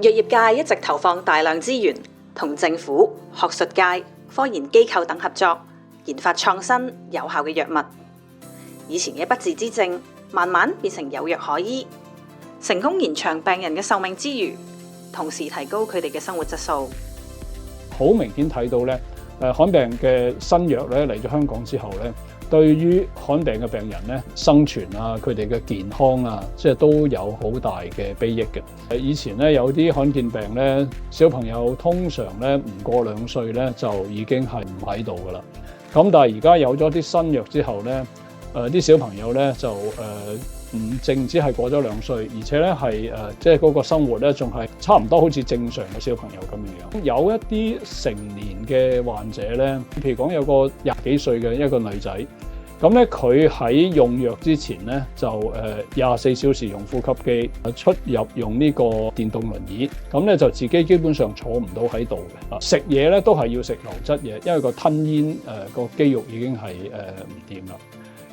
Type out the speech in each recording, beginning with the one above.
藥業界一直投放大量資源，同政府、學術界、科研機構等合作，研發創新有效嘅藥物。以前嘅不治之症，慢慢變成有藥可醫，成功延長病人嘅壽命之餘，同時提高佢哋嘅生活質素。好明顯睇到咧，罕病嘅新藥咧嚟咗香港之後咧，對於罕病嘅病人咧生存啊，佢哋嘅健康啊，即係都有好大嘅裨益嘅。以前咧有啲罕見病咧，小朋友通常咧唔過2歲咧就已經係唔喺度噶啦。咁但係而家有咗啲新藥之後咧，啲小朋友咧就唔淨止係過咗2歲，而且咧係即係嗰個生活咧仲係差唔多好似正常嘅小朋友咁樣。有一啲成年嘅患者咧，譬如講有個20幾歲嘅一個女仔，咁咧佢喺用藥之前咧就24小時用呼吸機，出入用呢個電動輪椅，咁咧就自己基本上坐唔到喺度嘅。食嘢咧都係要食流質嘢，因為個吞咽個肌肉已經係唔掂啦。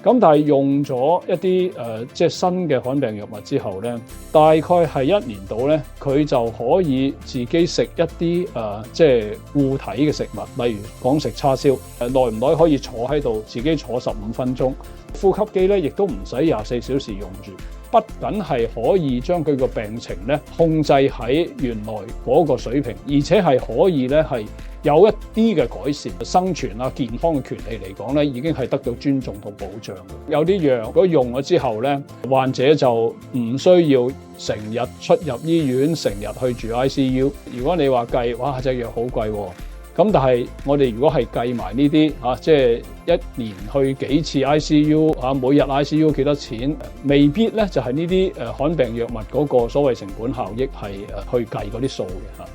咁但係用咗一啲即係新嘅罕病藥物之後咧，大概係1年度咧，佢就可以自己食一啲即係固體嘅食物，例如講食叉燒，耐唔耐可以坐喺度，自己坐15分鐘。呼吸機咧亦都唔使24小時用住，不僅係可以將佢個病情咧控制喺原來嗰個水平，而且係可以咧係有一啲嘅改善，生存啊健康嘅權利嚟講咧，已經係得到尊重同保障嘅。有啲藥如果用咗之後咧，患者就唔需要成日出入醫院，成日去住 ICU。如果你話計，哇，隻藥好貴喎。咁但係我哋如果係計埋呢啲即係1年去幾次 ICU 每日 ICU 幾多錢，未必咧就係呢啲罕病藥物嗰個所謂成本效益係去計嗰啲數嘅。